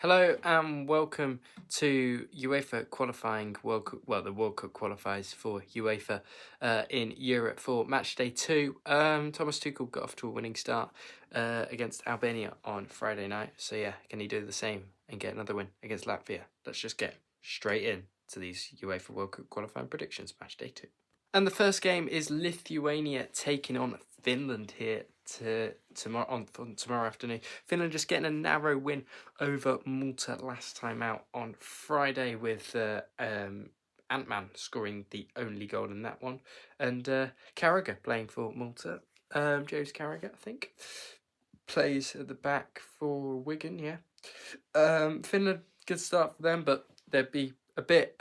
Hello and welcome to UEFA qualifying the World Cup qualifiers for UEFA in Europe for Matchday 2. Thomas Tuchel got off to a winning start against Albania on Friday night. So yeah, can he do the same and get another win against Latvia? Let's just get straight in to these UEFA World Cup qualifying predictions, Matchday 2. And the first game is Lithuania taking on Finland here tomorrow afternoon. Finland just getting a narrow win over Malta last time out on Friday with Ant-Man scoring the only goal in that one, and Carragher playing for Malta. James Carragher, I think, plays at the back for Wigan. Yeah, Finland, good start for them, but they'd be a bit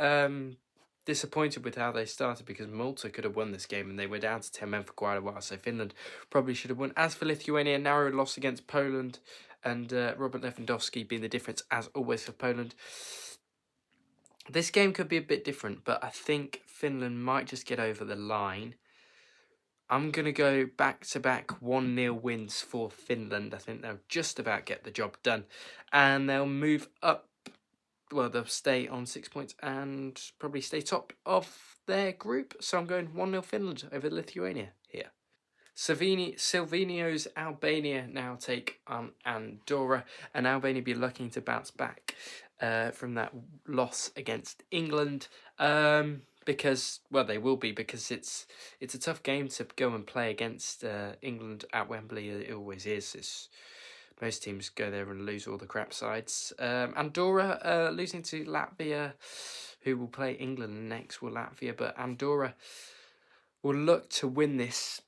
disappointed with how they started because Malta could have won this game and they were down to 10 men for quite a while, so Finland probably should have won. As for Lithuania, narrow loss against Poland, and Robert Lewandowski being the difference as always for Poland. This game could be a bit different, but I think Finland might just get over the line. I'm going to go back-to-back 1-0 wins for Finland. I think they'll just about get the job done, and they'll move up. Well, they'll stay on 6 points and probably stay top of their group. So I'm going 1-0 Finland over Lithuania here. Silvinio's Albania now take on Andorra, and Albania be looking to bounce back from that loss against England. Because, well, they will be, because it's a tough game to go and play against England at Wembley. It always is. Most teams go there and lose all the crap sides. Andorra losing to Latvia, who will play England next, will Latvia. But Andorra will look to win this.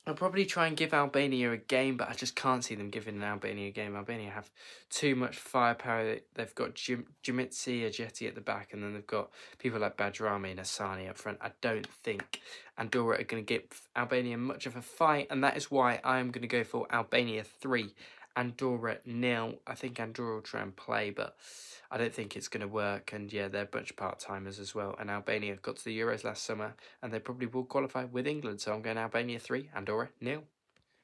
I'll probably try and give Albania a game, but I just can't see them giving Albania a game. Albania have too much firepower. They've got Jamitsi, Ajeti at the back, and then they've got people like Bajrami and Asani up front. I don't think Andorra are going to give Albania much of a fight, and that is why I'm going to go for Albania 3, Andorra 0. I think Andorra will try and play, but I don't think it's going to work. And yeah, they're a bunch of part-timers as well. And Albania got to the Euros last summer, and they probably will qualify with England. So I'm going Albania 3, Andorra 0.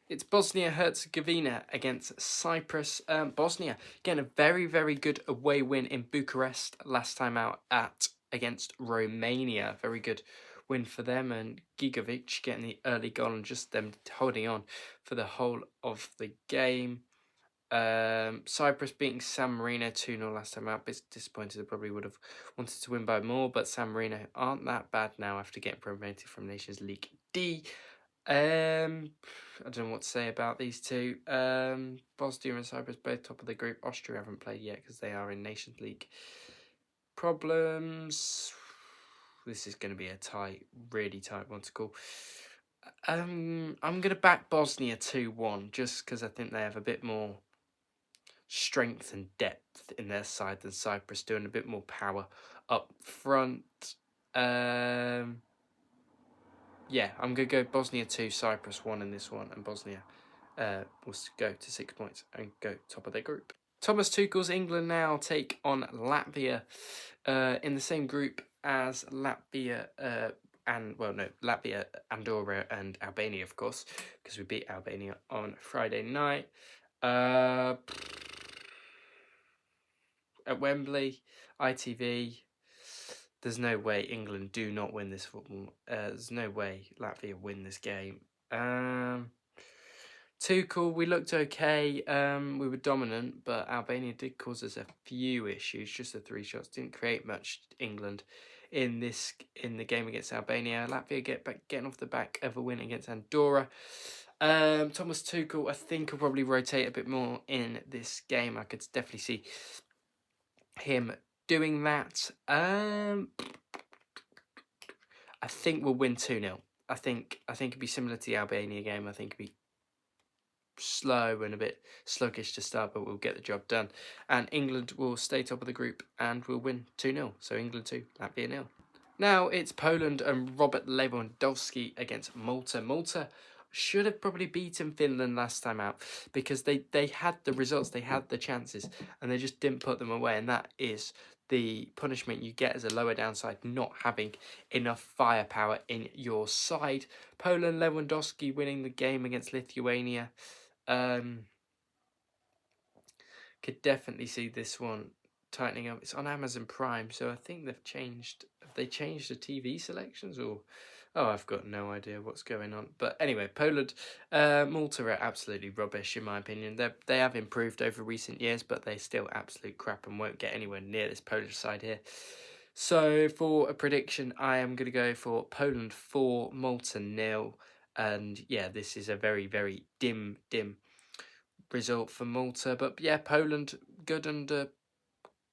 It's Bosnia-Herzegovina against Cyprus. Bosnia getting a very, very good away win in Bucharest last time out against Romania. Very good win for them, and Gigovic getting the early goal and just them holding on for the whole of the game. Cyprus beating San Marino 2-0 last time out. Bit disappointed. They probably would have wanted to win by more, but San Marino aren't that bad now after getting promoted from Nations League D. I don't know what to say about these two. Bosnia and Cyprus both top of the group. Austria haven't played yet because they are in Nations League. Problems. This is going to be a really tight one to call. I'm going to back Bosnia 2-1 just because I think they have a bit more strength and depth in their side than Cyprus do, and a bit more power up front. Yeah, I'm going to go Bosnia 2, Cyprus 1 in this one, and Bosnia will go to 6 points and go top of their group. Thomas Tuchel's England now take on Latvia in the same group as Latvia, Latvia, Andorra and Albania, of course, because we beat Albania on Friday night. At Wembley, ITV, there's no way England do not win this football. There's no way Latvia win this game. Tuchel, we looked okay. We were dominant, but Albania did cause us a few issues. Just the 3 shots didn't create much. England in the game against Albania. Latvia getting off the back of a win against Andorra. Thomas Tuchel, I think, will probably rotate a bit more in this game. I could definitely see him doing that. I think we'll win 2-0. I think it'd be similar to the Albania game. I think it'd be slow and a bit sluggish to start, but we'll get the job done. And England will stay top of the group and will win 2-0. So England 2, Latvia 0. Now it's Poland and Robert Lewandowski against Malta. Malta should have probably beaten Finland last time out because they had the results, they had the chances, and they just didn't put them away. And that is the punishment you get as a lower downside, not having enough firepower in your side. Poland, Lewandowski winning the game against Lithuania. Can Could definitely see this one tightening up. It's on Amazon Prime, so I think they've changed. Have they changed the TV selections or? Oh, I've got no idea what's going on. But anyway, Poland, Malta are absolutely rubbish in my opinion. They have improved over recent years, but they're still absolute crap and won't get anywhere near this Polish side here. So for a prediction, I am going to go for Poland 4, Malta 0. And yeah, this is a very, very dim result for Malta. But yeah, Poland, good under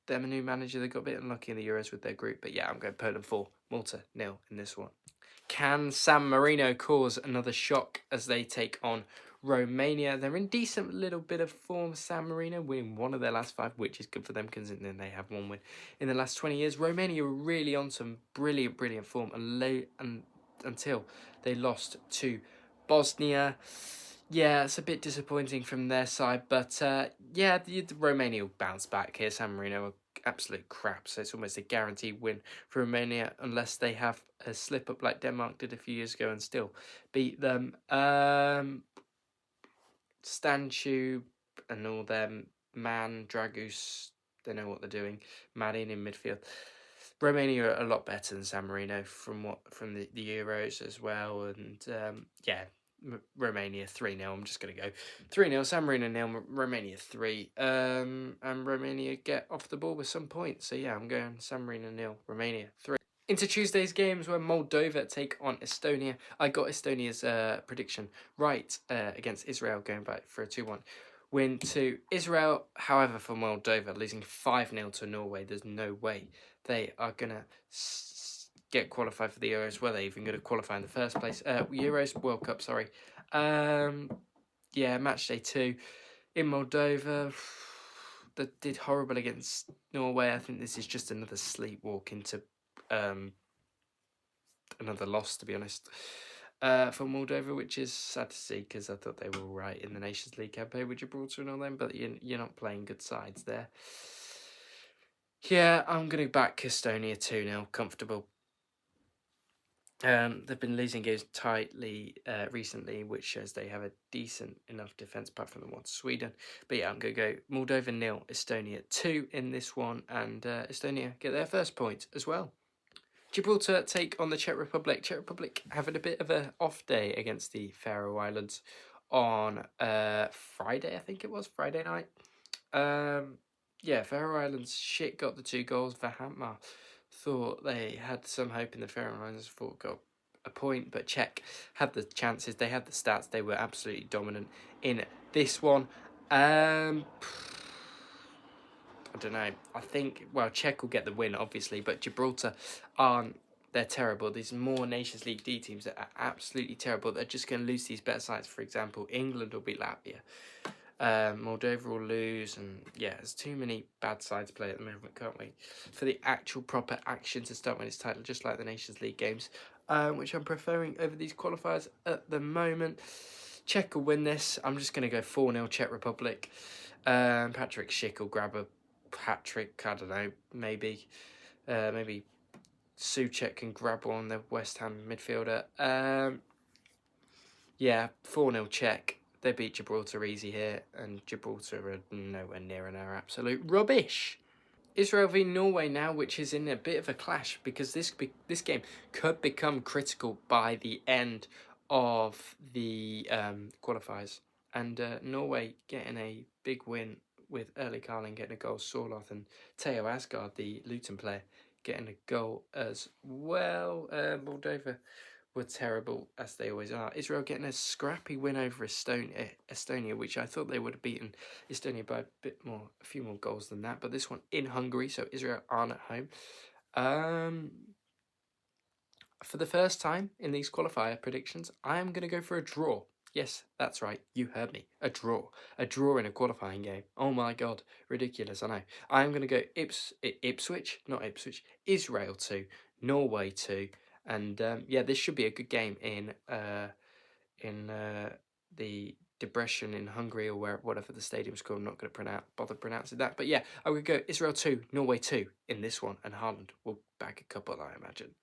them, a new manager. They got a bit unlucky in the Euros with their group. But yeah, I'm going Poland 4, Malta 0 in this one. Can San Marino cause another shock as they take on Romania? They're in decent little bit of form. San Marino winning one of their last 5, which is good for them considering they have one win in the last 20 years. Romania were really on some brilliant form until they lost to Bosnia. Yeah, it's a bit disappointing from their side, but yeah, the Romania will bounce back here. San Marino are absolute crap, so it's almost a guaranteed win for Romania unless they have a slip up like Denmark did a few years ago and still beat them. Stanchu and all them, Man, Dragus, they know what they're doing. Madin in midfield. Romania are a lot better than San Marino from the Euros as well, and yeah. Romania 3-0. I'm just going to go 3-0. San Marino 0, Romania 3. And Romania get off the ball with some points. So yeah, I'm going San Marino 0, Romania 3. Into Tuesday's games where Moldova take on Estonia. I got Estonia's prediction right against Israel, going back for a 2-1 win to Israel. However, for Moldova, losing 5-0 to Norway, there's no way they are going to get qualified for the Euros. Were they even going to qualify in the first place? Euros, World Cup, sorry. Yeah, Matchday 2 in Moldova. That did horrible against Norway. I think this is just another sleepwalk into another loss, to be honest, for Moldova, which is sad to see because I thought they were all right in the Nations League campaign with Gibraltar and all them, but you're not playing good sides there. Yeah, I'm going to back Estonia 2-0, comfortable. They've been losing games tightly recently, which shows they have a decent enough defence apart from the one to Sweden. But yeah, I'm going to go Moldova 0, Estonia 2 in this one, and Estonia get their first point as well. Gibraltar take on the Czech Republic. Czech Republic having a bit of an off day against the Faroe Islands on Friday, I think it was, Friday night. Yeah, Faroe Islands got the 2 goals. Vahamma thought they had some hope in the Faroe Islands, thought got a point, but Czech had the chances, they had the stats, they were absolutely dominant in this one. I don't know. I think, well, Czech will get the win, obviously, but Gibraltar aren't. They're terrible. There's more Nations League D teams that are absolutely terrible. They're just going to lose these better sides. For example, England will beat Latvia. Moldova will lose, and yeah, there's too many bad sides to play at the moment. Can't wait for the actual proper action to start when it's title, just like the Nations League games, which I'm preferring over these qualifiers at the moment. Czech will win this. I'm just going to go 4-0 Czech Republic. Patrick Schick will grab a hat-trick. I don't know, maybe Souček can grab one, the West Ham midfielder. Yeah, 4-0 Czech. They beat Gibraltar easy here, and Gibraltar are nowhere near an absolute rubbish. Israel v Norway now, which is in a bit of a clash because this game could become critical by the end of the qualifiers. And Norway getting a big win with Erling Haaland getting a goal, Sorloth and Theo Asgard, the Luton player, getting a goal as well. Moldova were terrible, as they always are. Israel getting a scrappy win over Estonia, which I thought they would have beaten Estonia by a few more goals than that. But this one in Hungary, so Israel aren't at home. For the first time in these qualifier predictions, I am going to go for a draw. Yes, that's right, you heard me. A draw. A draw in a qualifying game. Oh my god, ridiculous, I know. I am going to go Ipswich, not Ipswich, Israel 2, Norway 2, and yeah, this should be a good game in the Debrecen in Hungary, or whatever the stadium's called. I'm not going to bother pronouncing that. But yeah, I would go Israel 2, Norway 2 in this one, and Haaland will bag a couple, I imagine.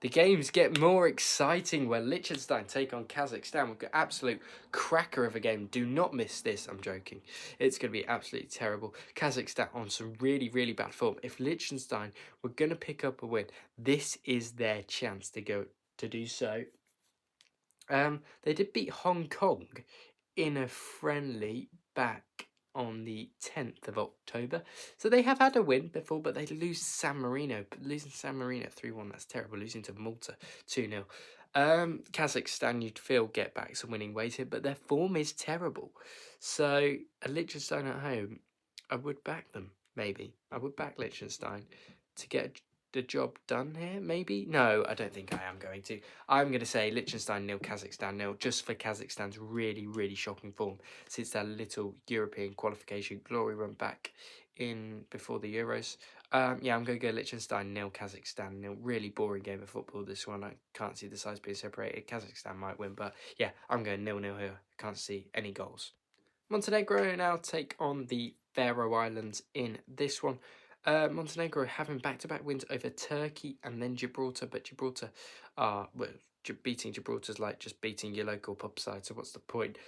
the games get more exciting where Liechtenstein take on Kazakhstan. We've got absolute cracker of a game. Do not miss this. I'm joking. It's going to be absolutely terrible. Kazakhstan on some really, really bad form. If Liechtenstein were going to pick up a win, this is their chance to do so. They did beat Hong Kong in a friendly back on the 10th of October. So they have had a win before, but they lose San Marino. But losing San Marino 3-1, that's terrible. Losing to Malta 2-0. Kazakhstan, you'd feel get back some winning ways here, but their form is terrible. So a Liechtenstein at home, I would back them, maybe. I would back Liechtenstein to get the job done here, maybe? No, I don't think I am going to. I'm going to say Liechtenstein 0, Kazakhstan 0, just for Kazakhstan's really, really shocking form since their little European qualification glory run back in before the Euros. Yeah, I'm going to go Liechtenstein 0, Kazakhstan 0. Really boring game of football, this one. I can't see the sides being separated. Kazakhstan might win, but yeah, I'm going 0-0 here. Can't see any goals. Montenegro now take on the Faroe Islands in this one. Montenegro having back-to-back wins over Turkey and then Gibraltar, but Gibraltar beating Gibraltar's like just beating your local pub side, so what's the point?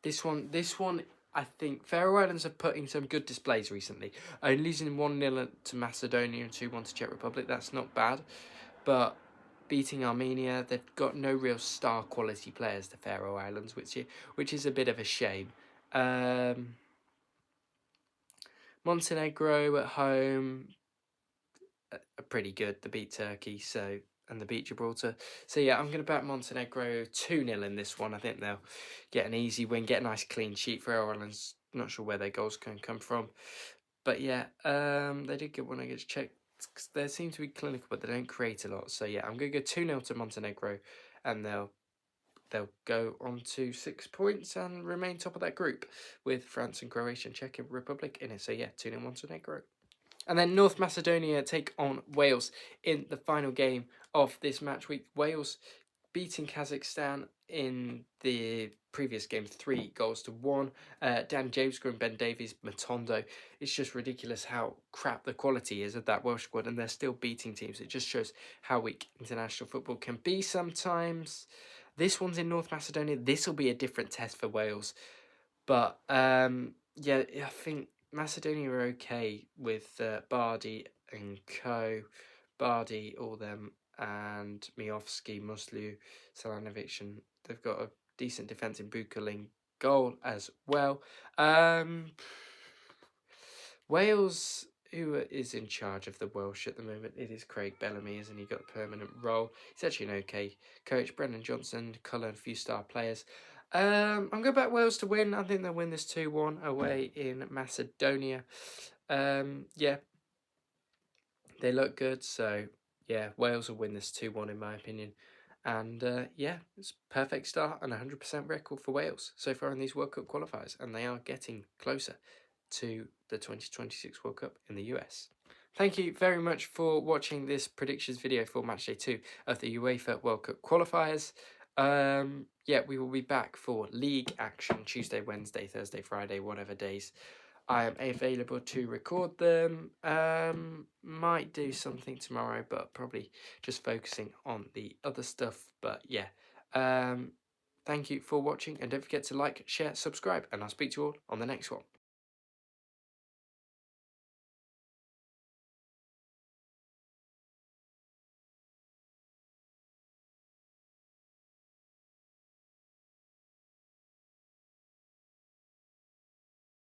This one, I think Faroe Islands are putting some good displays recently. Only losing 1-0 to Macedonia and 2-1 to Czech Republic, that's not bad, but beating Armenia, they've got no real star quality players, the Faroe Islands, which is a bit of a shame. Montenegro at home are pretty good. They beat Turkey, and they beat Gibraltar. So yeah, I'm going to back Montenegro 2-0 in this one. I think they'll get an easy win, get a nice clean sheet. Faroe Islands, not sure where their goals can come from. But yeah, they did get one against Czech. They seem to be clinical, but they don't create a lot. So yeah, I'm going to go 2-0 to Montenegro, and they'll go on to 6 points and remain top of that group with France and Croatia and Czech Republic in it. So yeah, 2-0 Montenegro. And then North Macedonia take on Wales in the final game of this match week. Wales beating Kazakhstan in the previous game 3-1. Dan James and Ben Davies, Matondo. It's just ridiculous how crap the quality is of that Welsh squad, and they're still beating teams. It just shows how weak international football can be sometimes. This one's in North Macedonia. This will be a different test for Wales. But yeah, I think Macedonia are okay with Bardi and co. Bardi, all them, and Miovski, Muslu, Selanovic, and they've got a decent defence in Bukaling goal as well. Wales, who is in charge of the Welsh at the moment? It is Craig Bellamy, isn't he? Got a permanent role. He's actually an okay coach. Brendan Johnson, Cullen, a few star players. I'm going back Wales to win. I think they'll win this 2-1 away in Macedonia. Yeah, they look good. So, yeah, Wales will win this 2-1 in my opinion. And, yeah, it's a perfect start and 100% record for Wales so far in these World Cup qualifiers. And they are getting closer to the 2026 World Cup in the US. Thank you very much for watching this predictions video for Matchday 2 of the UEFA World Cup qualifiers. Yeah, we will be back for league action Tuesday, Wednesday, Thursday, Friday, whatever days I am available to record them. Might do something tomorrow, but probably just focusing on the other stuff. But yeah, thank you for watching, and don't forget to like, share, subscribe, and I'll speak to you all on the next one.